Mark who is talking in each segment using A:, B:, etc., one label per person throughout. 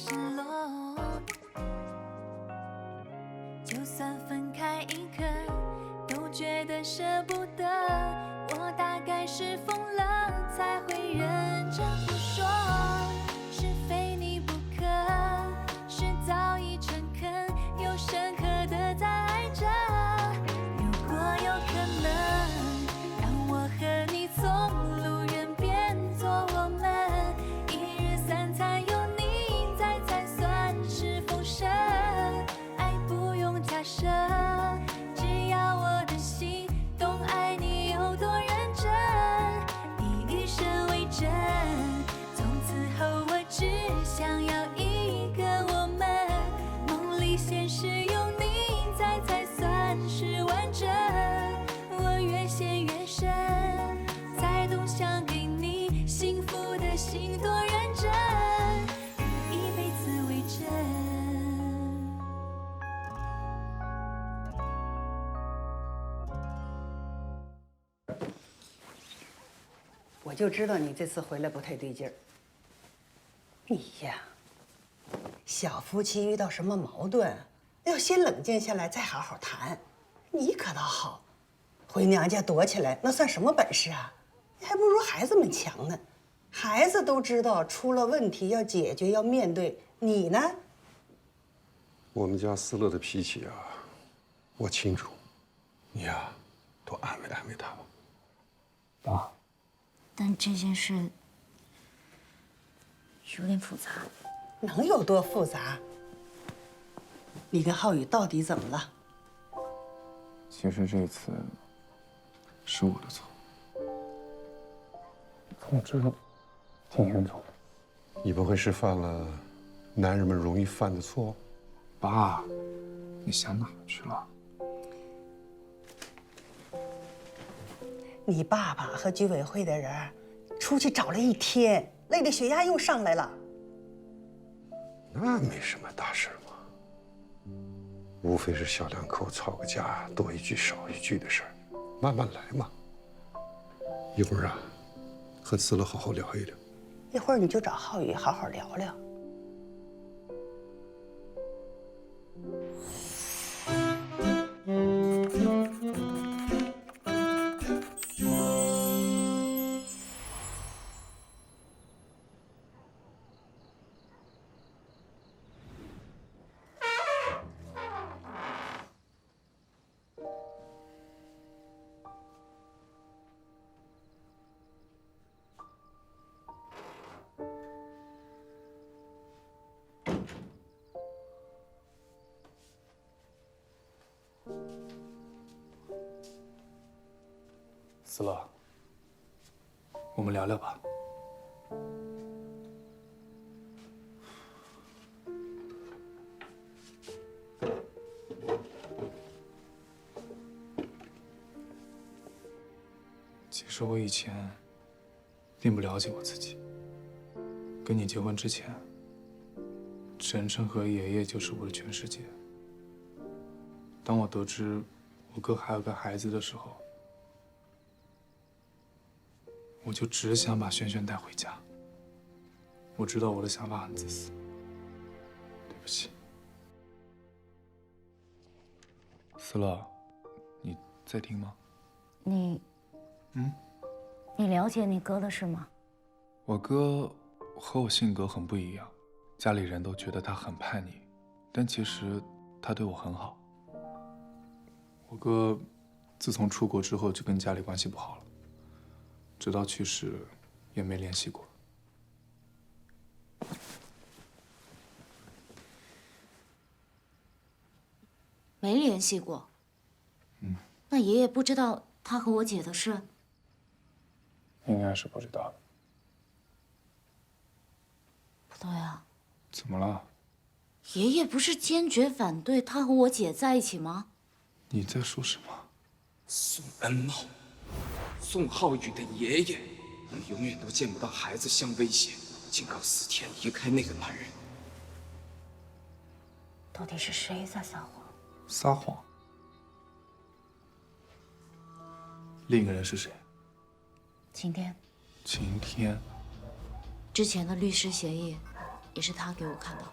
A: 失落。就算分开一刻，都觉得舍不得。我大概是疯了，才会认真不说，是非你不可，是早已诚恳又深刻的在爱着。如果有可能，让我和你从路人变作我们，一日三餐有你在才算是丰盛。爱不用假设，只要我的心懂爱你有多认真，以余生为证。从此后我只想要一个我们，梦里现实有你在才算是完整。我越陷越深，才懂想给你幸福的心多认真，以一辈子为证。
B: 我就知道你这次回来不太对劲儿。你呀，小夫妻遇到什么矛盾，要先冷静下来，再好好谈。你可倒好，回娘家躲起来，那算什么本事啊？你还不如孩子们强呢。孩子都知道出了问题要解决，要面对。你呢？
C: 我们家思乐的脾气啊，我清楚。你呀，多安慰安慰他吧。
D: 爸。
E: 但这件事有点复杂。
B: 能有多复杂？你跟浩宇到底怎么了？
D: 其实这次是我的错，我知道挺严重的。
C: 你不会是犯了男人们容易犯的错？
D: 爸，你想哪去了？
B: 你爸爸和居委会的人出去找了一天，累得血压又上来了。
C: 那没什么大事嘛，无非是小两口吵个架，多一句少一句的事儿，慢慢来嘛。一会儿啊，和思乐好好聊一聊。
B: 一会儿你就找浩宇好好聊聊。
D: 思乐，我们聊聊吧。其实我以前并不了解我自己。跟你结婚之前，晨晨和爷爷就是我的全世界。当我得知我哥还有个孩子的时候，我就只想把萱萱带回家。我知道我的想法很自私，对不起。思乐，你在听吗？
E: 你了解你哥的事吗？
D: 我哥和我性格很不一样，家里人都觉得他很叛逆，但其实他对我很好。我哥自从出国之后就跟家里关系不好了，直到去世也没联系过。
E: 没联系过。那爷爷不知道他和我姐的事？
D: 应该是不知道的。
E: 不对啊，
D: 怎么了？
E: 爷爷不是坚决反对他和我姐在一起吗？
D: 你在说什么？
F: 宋恩茂，宋浩宇的爷爷，你永远都见不到孩子相威胁，警告思天离开那个男人。
E: 到底是谁在撒谎？
D: 撒谎。另一个人是谁？
E: 晴天。
D: 晴天。
E: 之前的律师协议也是他给我看到。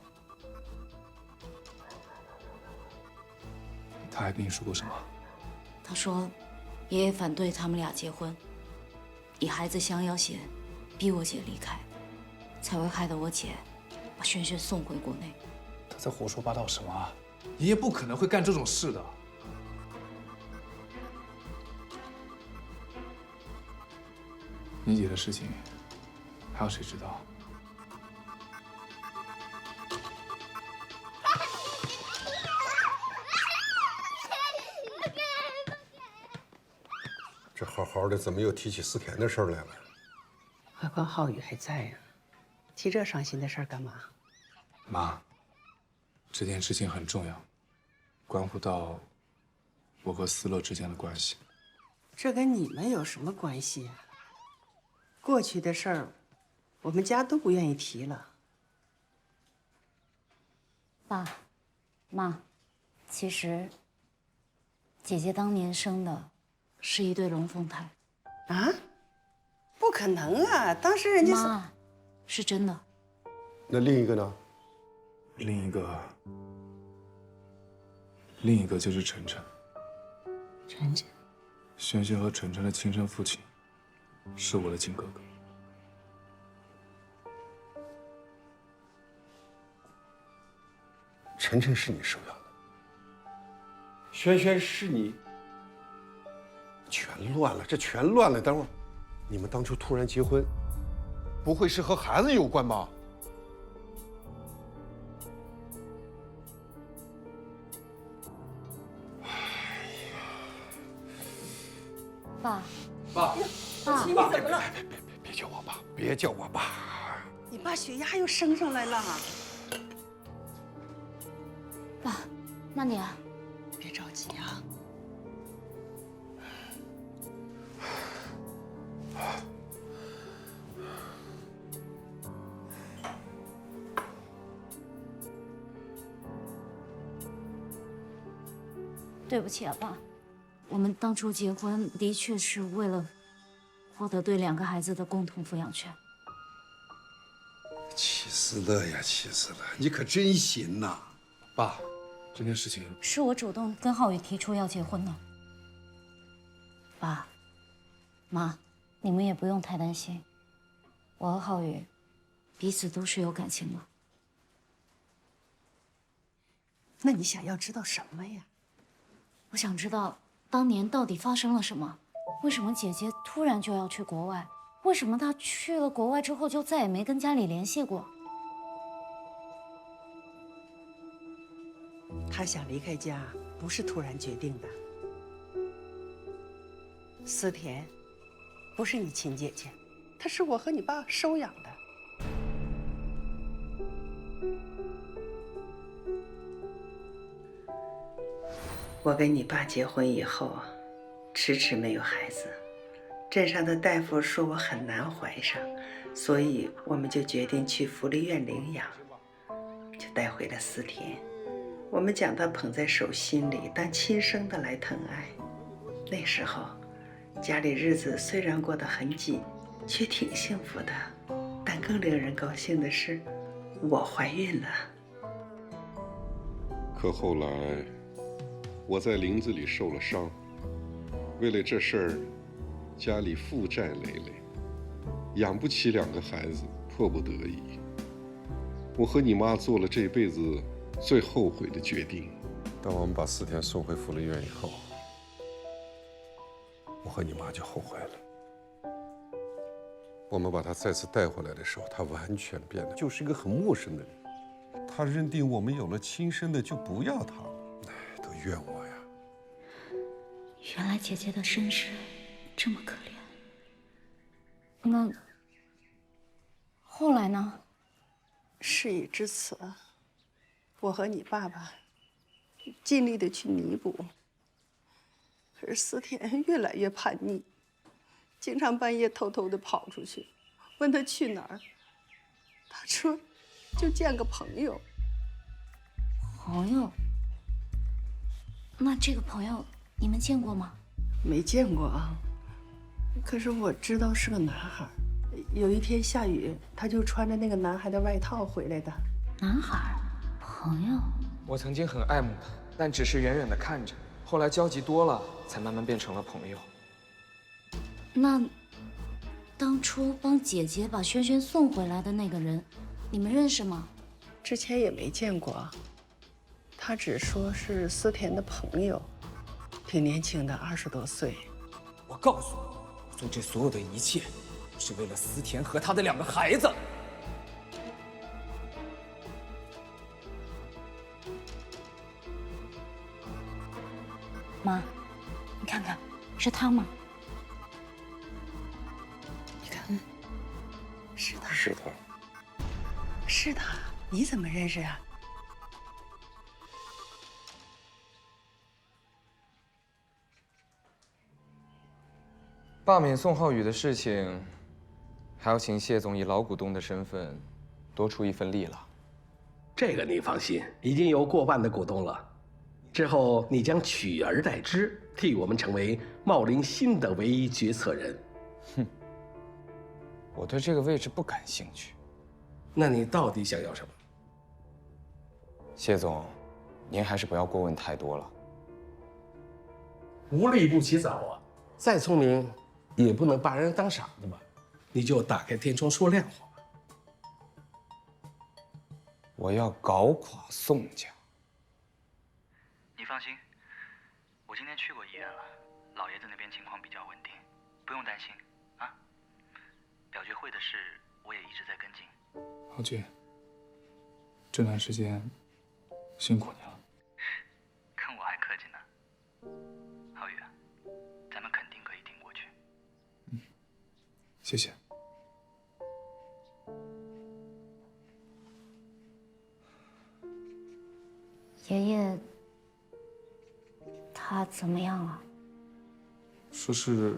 D: 他还跟你说过什么？
E: 他说，爷爷反对他们俩结婚，以孩子相要挟，逼我姐离开，才会害得我姐把轩轩送回国内。
D: 他在胡说八道什么啊？爷爷不可能会干这种事的。你姐的事情，还有谁知道？
C: 这好好的，怎么又提起思甜的事儿来了？
B: 何况浩宇还在呀，提这伤心的事儿干嘛？
D: 妈，这件事情很重要，关乎到我和思乐之间的关系。
B: 这跟你们有什么关系呀？过去的事儿，我们家都不愿意提了。
E: 爸，妈，其实姐姐当年生的是一对龙凤胎。
B: 啊？不可能啊！当时人家是……
E: 妈，是真的。
C: 那另一个呢？
D: 另一个就是晨晨。
B: 晨晨，
D: 轩轩和晨晨的亲生父亲是我的亲哥哥。
C: 晨晨是你收养的，轩轩是你，全乱了，这全乱了。等会儿，你们当初突然结婚，不会是和孩子有关吧？
E: 爸，
F: 爸，
E: 爸，
B: 你怎么了？
C: 别叫我爸，别叫我爸。
B: 你爸血压又升上来了。
E: 爸，慢点。
B: 别着急啊。
E: 对不起啊，爸，我们当初结婚的确是为了获得对2个孩子的共同抚养权。
C: 气死了呀，气死了！你可真行呐！
D: 爸，这件事情
E: 是我主动跟浩宇提出要结婚的。爸，妈，你们也不用太担心，我和浩宇彼此都是有感情的。
B: 那你想要知道什么呀？
E: 我想知道当年到底发生了什么？为什么姐姐突然就要去国外？为什么她去了国外之后就再也没跟家里联系过？
B: 他想离开家，不是突然决定的。思甜，不是你亲姐姐，她是我和你爸收养的。我跟你爸结婚以后，迟迟没有孩子，镇上的大夫说我很难怀上，所以我们就决定去福利院领养，就带回了思甜。我们将她捧在手心里，当亲生的来疼爱。那时候，家里日子虽然过得很紧，却挺幸福的。但更令人高兴的是，我怀孕了。
C: 可后来，我在林子里受了伤，为了这事儿，家里负债累累，养不起2个孩子，迫不得已，我和你妈做了这辈子最后悔的决定。当我们把思甜送回福利院以后，我和你妈就后悔了。我们把她再次带回来的时候，她完全变了，就是一个很陌生的人。她认定我们有了亲生的就不要她了，哎，都怨我呀。
E: 原来姐姐的身世这么可怜。那后来呢？
B: 事已至此，我和你爸爸尽力的去弥补。可是思甜越来越叛逆，经常半夜偷偷的跑出去，问他去哪儿，他说就见个朋友。
E: 朋友？那这个朋友你们见过吗？
B: 没见过啊，可是我知道是个男孩，有一天下雨，他就穿着那个男孩的外套回来的。
E: 男孩，朋友。
F: 我曾经很爱慕他，但只是远远的看着，后来交集多了，才慢慢变成了朋友。
E: 那当初帮姐姐把轩轩送回来的那个人，你们认识吗？
B: 之前也没见过，他只说是思甜的朋友，挺年轻的，20多岁。
F: 我告诉你，我做这所有的一切，是为了思甜和她的2个孩子。
E: 妈，你看看，是他吗？
B: 你看，是他，
C: 是他。
B: 是他，你怎么认识啊？
F: 罢免宋浩宇的事情，还要请谢总以老股东的身份多出一份力了。
G: 这个你放心，已经有过半的股东了。之后你将取而代之，替我们成为茂林新的唯一决策人。
F: 哼，我对这个位置不感兴趣。
G: 那你到底想要什么？
F: 谢总，您还是不要过问太多了。
G: 无利不起早啊！再聪明，也不能把人当傻子吧？你就打开天窗说亮话。
F: 我要搞垮宋家。
H: 你放心，我今天去过医院了，老爷子那边情况比较稳定，不用担心啊。表决会的事我也一直在跟进。
D: 浩俊，这段时间辛苦你了。
H: 跟我还客气呢。浩宇，咱们肯定可以挺过去。
D: 谢谢。
E: 爷爷，他怎么样了？
D: 说是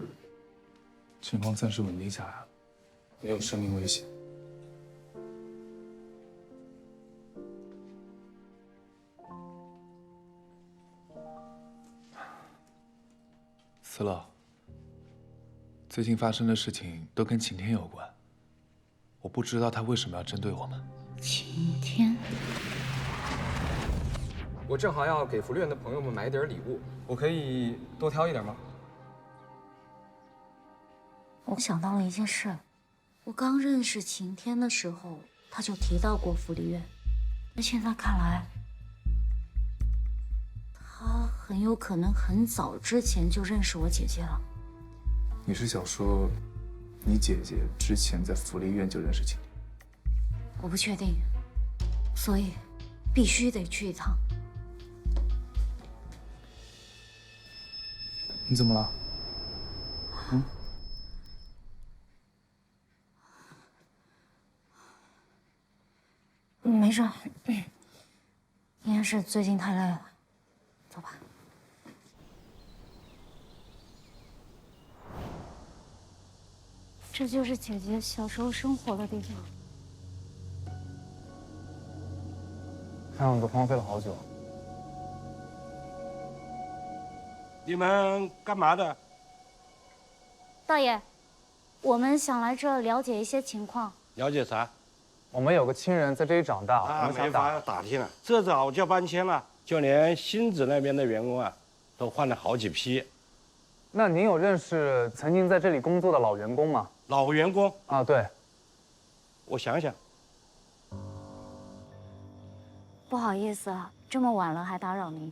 D: 情况暂时稳定下来了，没有生命危险。思乐，最近发生的事情都跟晴天有关，我不知道他为什么要针对我们。
E: 晴天。
F: 我正好要给福利院的朋友们买点礼物，我可以多挑一点吗？
E: 我想到了一件事，我刚认识晴天的时候，他就提到过福利院。那现在看来，他很有可能很早之前就认识我姐姐了。
D: 你是想说，你姐姐之前在福利院就认识晴天？
E: 我不确定，所以必须得去一趟。
D: 你怎么了？
E: 没事，应该是最近太累了。走吧。这就是姐姐小时候生活的地方。
D: 看样子荒废了好久。
G: 你们干嘛的？
E: 大爷，我们想来这了解一些情况。
G: 了解啥？
I: 我们有个亲人在这里长大，我
G: 啊，
I: 们想
G: 没法打听了。这早就搬迁了，就连新子那边的员工啊，都换了好几批。
I: 那您有认识曾经在这里工作的老员工吗？
G: 老员工
I: 啊，对。
G: 我想想，
E: 不好意思啊，这么晚了还打扰您。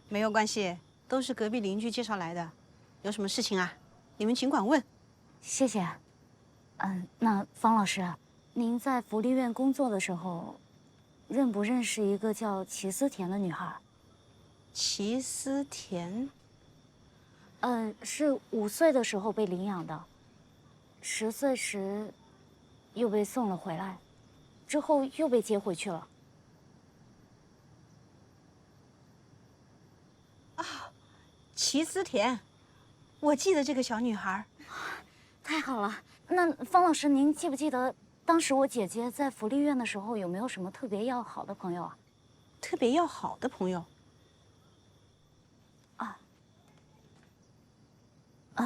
J: 没有关系，都是隔壁邻居介绍来的。有什么事情啊？你们尽管问。
E: 谢谢。那方老师，您在福利院工作的时候，认不认识一个叫齐思甜的女孩？
J: 齐思甜？
E: 是5岁的时候被领养的，10岁时又被送了回来，之后又被接回去了。
J: 齐思甜，我记得这个小女孩。
E: 太好了，那方老师，您记不记得当时我姐姐在福利院的时候有没有什么特别要好的朋友啊？
J: 特别要好的朋友？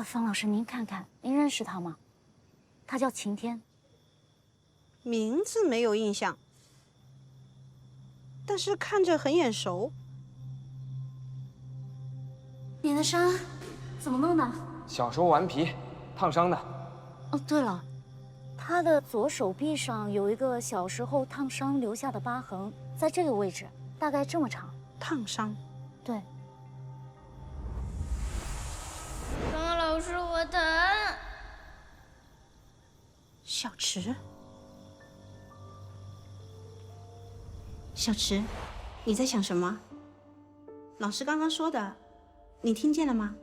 E: 方老师，您看看，您认识她吗？他叫晴天。
J: 名字没有印象，但是看着很眼熟。
E: 你的伤怎么弄的？
K: 小时候顽皮，烫伤的。
E: 哦，对了，他的左手臂上有一个小时候烫伤留下的疤痕，在这个位置，大概这么长。
J: 烫伤？
E: 对。
L: 张老师，我疼。
J: 小池，小池，你在想什么？老师刚刚说的，你听见了吗？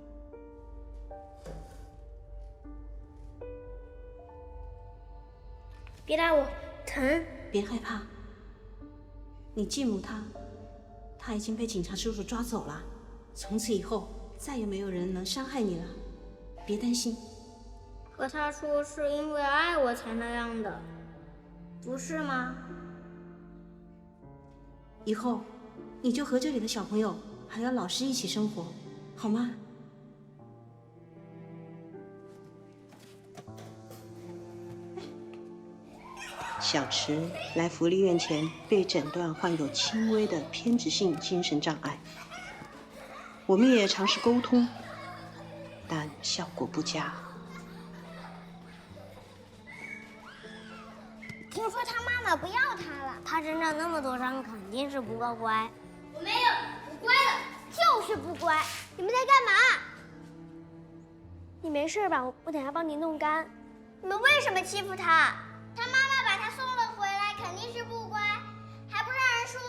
L: 别打我，疼。
J: 别害怕，你继母她已经被警察叔叔抓走了，从此以后再也没有人能伤害你了，别担心。
L: 可他说是因为爱我才那样的，不是吗？
J: 以后你就和这里的小朋友还有老师一起生活，好吗？小池来福利院前被诊断患有轻微的偏执性精神障碍，我们也尝试沟通，但效果不佳。
L: 听说他妈妈不要他了，他身上那么多伤，肯定是不够乖。我没有，我乖了，就是不乖。你们在干嘛？你没事吧？我等下帮你弄干。你们为什么欺负他？他妈妈把他送了回来，肯定是不乖，还不让人说。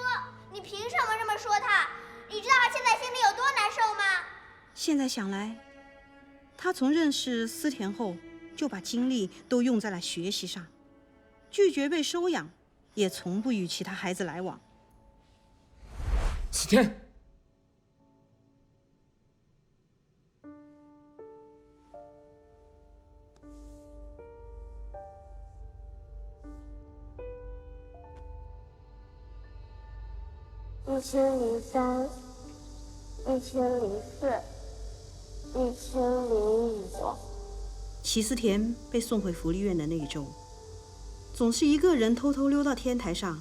L: 你凭什么这么说他？你知道他现在心里有多难受吗？
J: 现在想来，他从认识思田后，就把精力都用在了学习上。拒绝被收养，也从不与其他孩子来往。
K: 思田，1003、
L: 1004、1005。
J: 齐思田被送回福利院的那一周，总是一个人偷偷溜到天台上，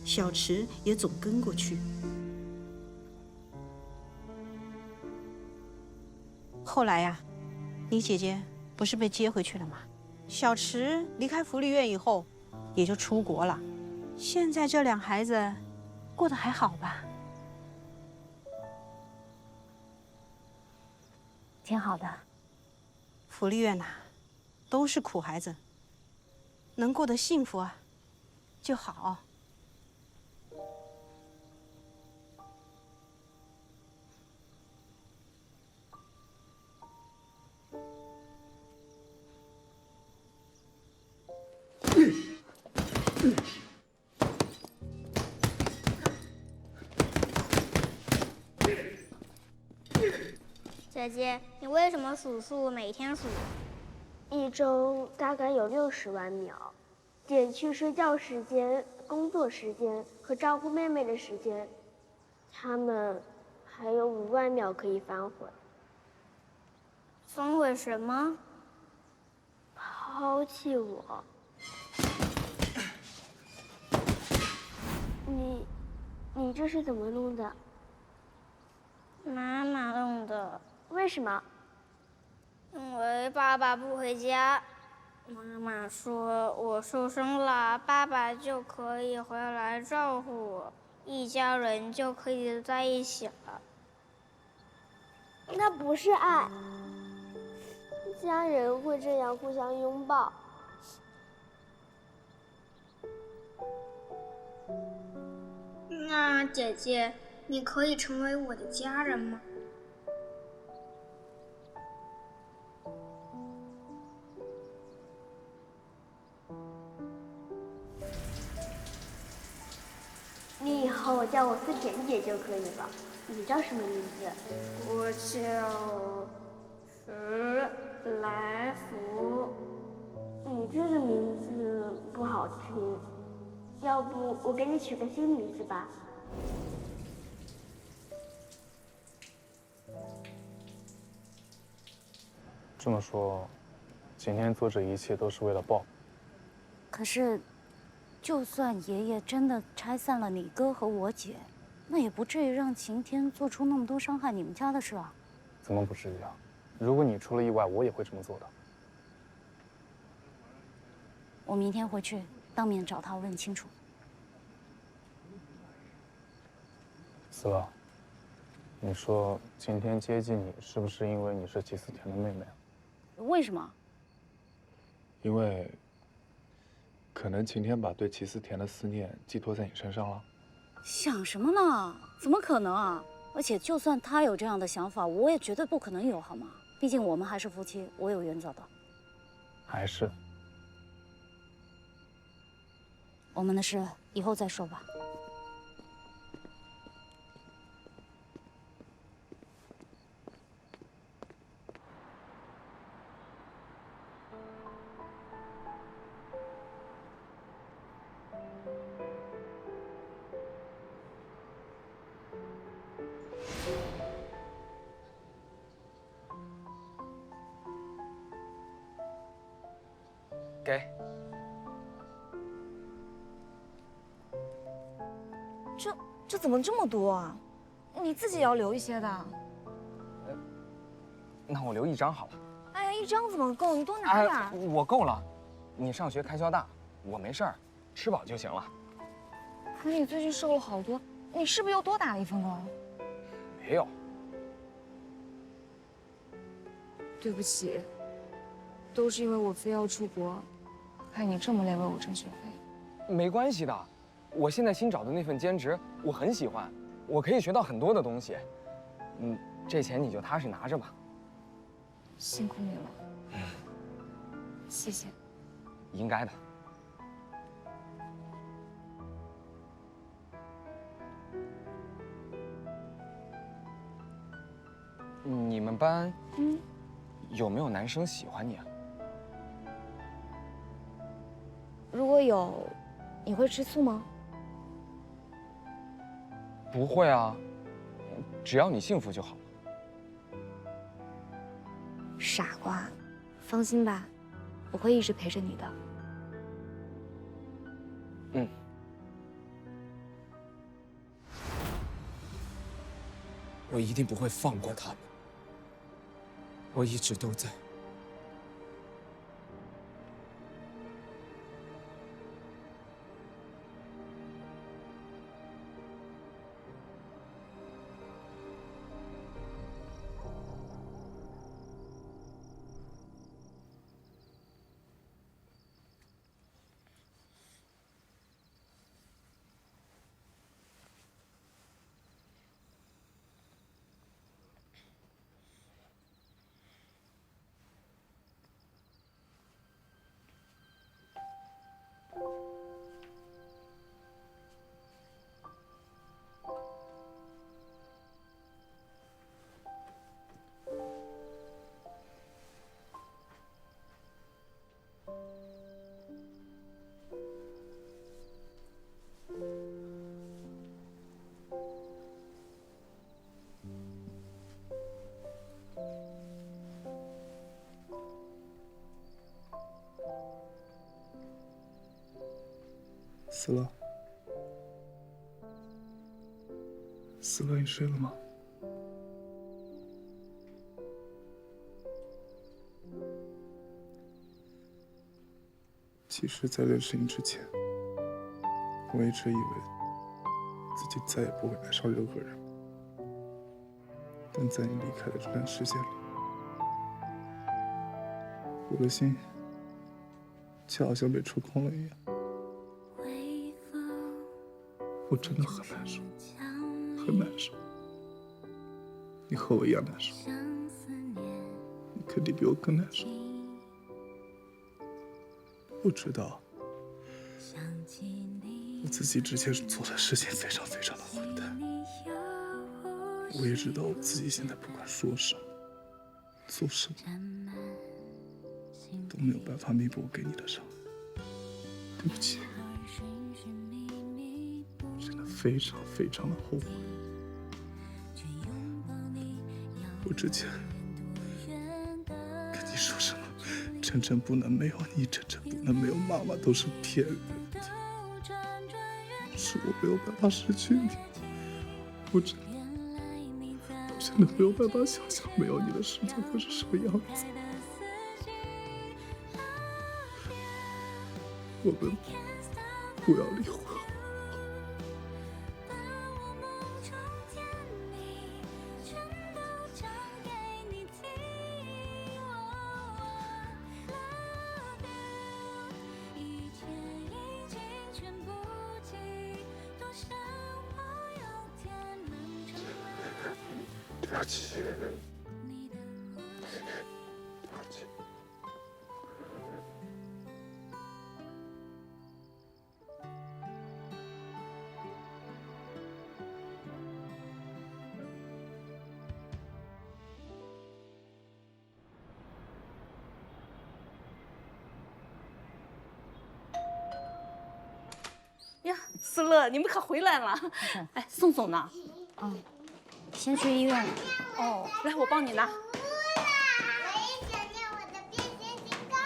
J: 小池也总跟过去。后来呀，你姐姐不是被接回去了吗？小池离开福利院以后，也就出国了。现在这两孩子过得还好吧？
E: 挺好的。
J: 福利院呐，都是苦孩子，能过得幸福啊就好。
L: 姐姐，你为什么数数每天数？
M: 一周大概有60万秒，减去睡觉时间、工作时间和照顾妹妹的时间，他们还有5万秒可以反悔。
L: 反悔什么？
M: 抛弃我。你这是怎么弄的？
L: 妈妈弄的。
M: 为什么？
L: 因为爸爸不回家，妈妈说我受伤了，爸爸就可以回来照顾我，一家人就可以在一起了。
M: 那不是爱，家人会这样互相拥抱。
L: 那姐姐，你可以成为我的家人吗？
M: 你以后叫我思田姐就可以了。你叫什么名字？
L: 我叫石来福。
M: 你这个名字不好听，要不我给你取个新名字吧。
I: 这么说，今天做这一切都是为了报。
E: 可是，就算爷爷真的拆散了你哥和我姐，那也不至于让晴天做出那么多伤害你们家的事啊。
I: 怎么不至于啊？如果你出了意外，我也会这么做的。
E: 我明天回去当面找他问清楚。
I: 思乐，你说今天接近你，是不是因为你是齐思甜的妹妹啊？
E: 为什么？
D: 因为可能晴天把对齐思甜的思念寄托在你身上了。
E: 想什么呢？怎么可能啊！而且就算他有这样的想法，我也绝对不可能有，好吗？毕竟我们还是夫妻，我有原则的。
I: 还是？
E: 我们的事以后再说吧。
K: 给。
N: 这怎么这么多啊？你自己也要留一些的。
K: 那我留1张好了。
N: 哎呀，1张怎么够？你多拿点。
K: 我够了。你上学开销大，我没事儿，吃饱就行了。
N: 可你最近瘦了好多，你是不是又多打了1份工？
K: 没有。
N: 对不起，都是因为我非要出国，害你这么累为我挣学费。
K: 没关系的。我现在新找的那份兼职，我很喜欢，我可以学到很多的东西。这钱你就踏实拿着吧。
N: 辛苦你了。谢谢。
K: 应该的。你们班，有没有男生喜欢你啊？
N: 如果有，你会吃醋吗？
K: 不会啊，只要你幸福就好。
N: 傻瓜，放心吧，我会一直陪着你的。
F: 我一定不会放过他们，我一直都在。
D: 思乐，思乐，你睡了吗？其实，在认识你之前，我一直以为自己再也不会爱上任何人。但在你离开的这段时间里，我的心就好像被抽空了一样。我真的很难受，很难受。你和我一样难受，你肯定比我更难受。我知道，我自己之前做的事情非常非常的混蛋。我也知道我自己现在不管说什么、做什么，都没有办法弥补我给你的伤害。对不起。非常非常的后悔，我之前跟你说什么，只晨晨不能没有你，晨晨不能没有妈妈，都是骗人的。是我没有办法失去你，我真的没有办法想象没有你的世界会是什么样子。我们不要离婚。对不起，对不起。
O: 呀，思乐，你们可回来了！哎，宋总呢？
E: 先去医院了。
O: 哦，来，我帮你拿。
L: 我也想念我的变形金刚了。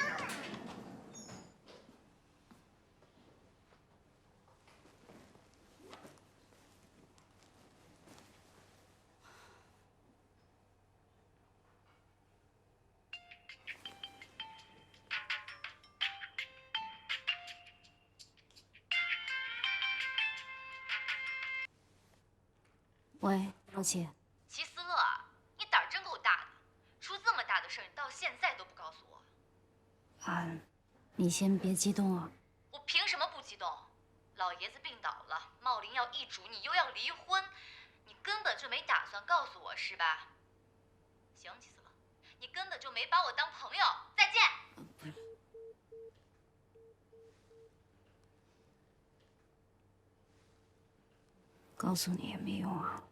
E: 喂，老姐。
P: 齐思乐，你胆儿真够大的，出这么大的事儿，你到现在都不告诉我。
E: 你先别激动啊。
P: 我凭什么不激动？老爷子病倒了，茂林要易主，你又要离婚，你根本就没打算告诉我是吧？行，齐思乐，你根本就没把我当朋友。再见。
E: 告诉你也没用啊。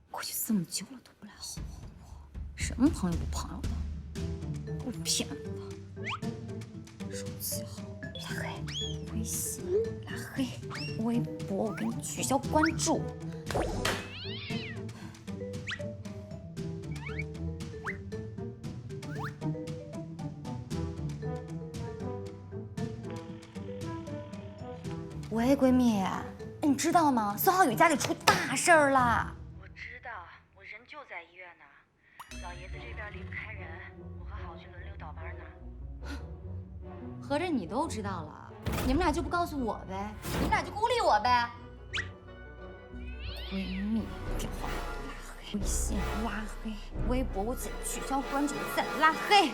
E: 过去这么久了都不来哄哄我，什么朋友不朋友的，都是骗人的。手机号拉黑，微信拉黑，微博我给你取消关注。喂，闺蜜，你知道吗？孙浩宇家里出大事儿了。
P: 我知道，我人就在医院呢。老爷子这边离不开人，我和郝俊轮流倒班呢。
E: 合着你都知道了，你们俩就不告诉我呗？你们俩就孤立我呗？闺蜜电话拉黑，微信拉黑，微博我只取消关注再拉黑。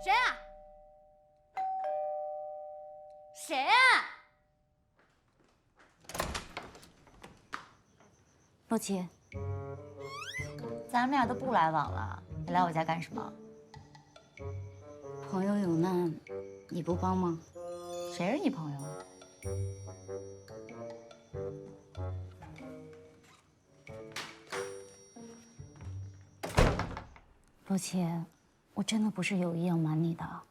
E: 谁啊？谁啊？洛奇，咱们俩都不来往了，你来我家干什么？朋友有难，你不帮吗？谁是你朋友啊？洛奇，我真的不是有意要瞒你的，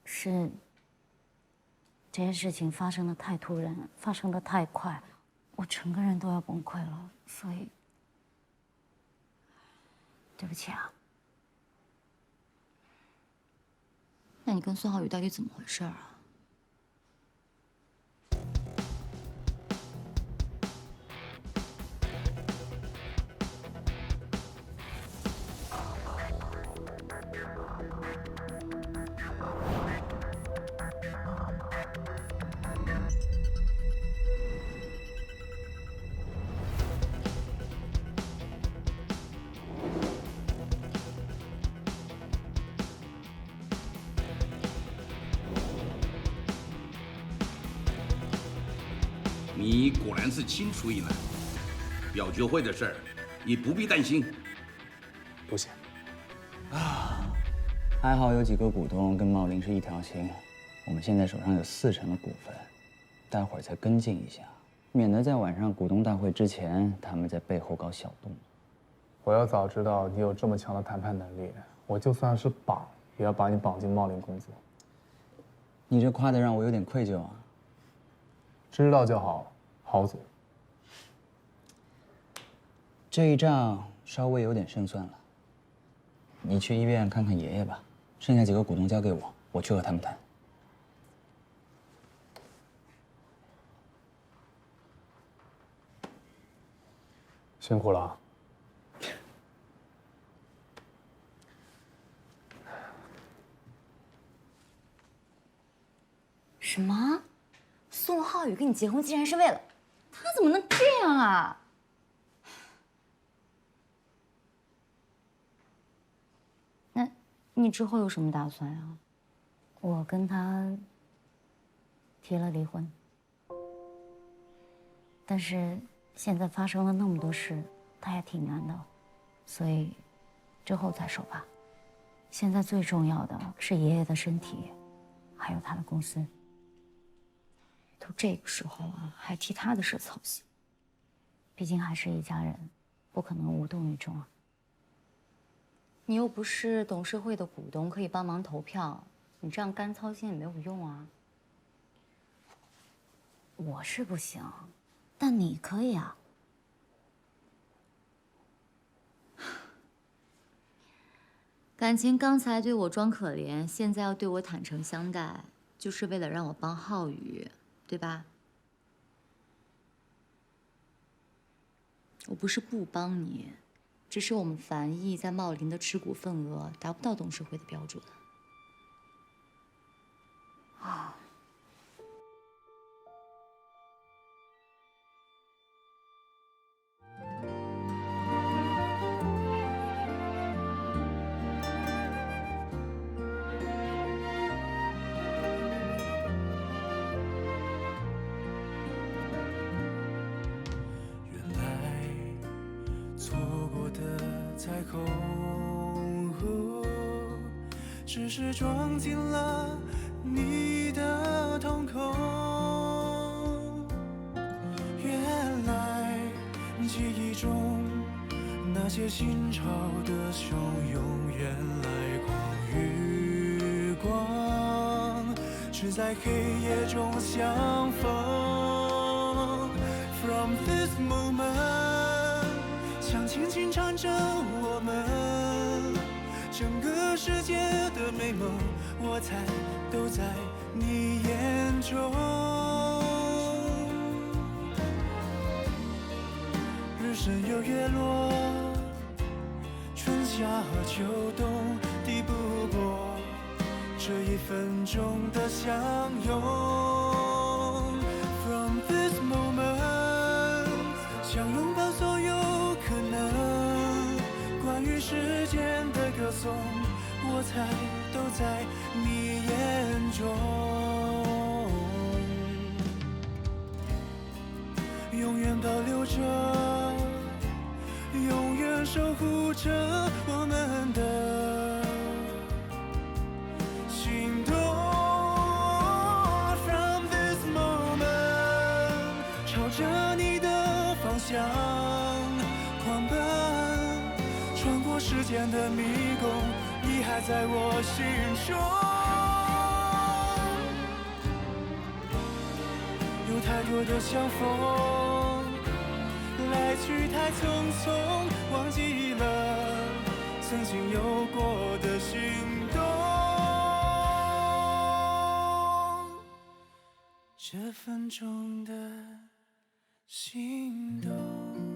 E: 是这些事情发生的太突然，发生的太快，我整个人都要崩溃了，所以对不起啊。那你跟孙浩宇到底怎么回事啊？
Q: 你果然是青出于蓝。表决会的事儿，你不必担心。
I: 不行。
R: 还好有几个股东跟茂林是一条心，我们现在手上有40%的股份，待会儿再跟进一下，免得在晚上股东大会之前，他们在背后搞小动。
I: 我要早知道你有这么强的谈判能力，我就算是绑，也要把你绑进茂林公司。
R: 你这夸得让我有点愧疚啊。
I: 知道就好，好走。
R: 这一仗稍微有点胜算了。你去医院看看爷爷吧，剩下几个股东交给我，我去和他们谈。
I: 辛苦了啊。
E: 什么？宋浩宇跟你结婚竟然是为了……他怎么能这样啊？那你之后有什么打算呀？我跟他提了离婚，但是现在发生了那么多事，他也挺难的，所以之后再说吧。现在最重要的是爷爷的身体，还有他的公司。都这个时候了，还替他的事操心，毕竟还是一家人，不可能无动于衷啊。你又不是董事会的股东，可以帮忙投票，你这样干操心也没有用啊。我是不行，但你可以啊。感情刚才对我装可怜，现在要对我坦诚相待，就是为了让我帮浩宇，对吧？我不是不帮你，只是我们樊毅在茂林的持股份额达不到董事会的标准。啊。
S: 只是装进了你的瞳孔。原来记忆中那些心潮的汹涌，原来光与光只在黑夜中相逢。From this moment， 想轻轻缠着我们。整个世界的美梦，我猜都在你眼中。日升又月落，春夏和秋冬，抵不过这1分钟的相拥。From this moment， 想拥抱所有可能，关于时间的歌颂，我猜都在你眼中。永远保留着，永远守护着我们的心动。From this moment， 朝着你的方向狂奔，穿过时间的迷宫，你还在我心中。有太多的相逢，来去太匆匆，忘记了曾经有过的心动。这分钟的心动。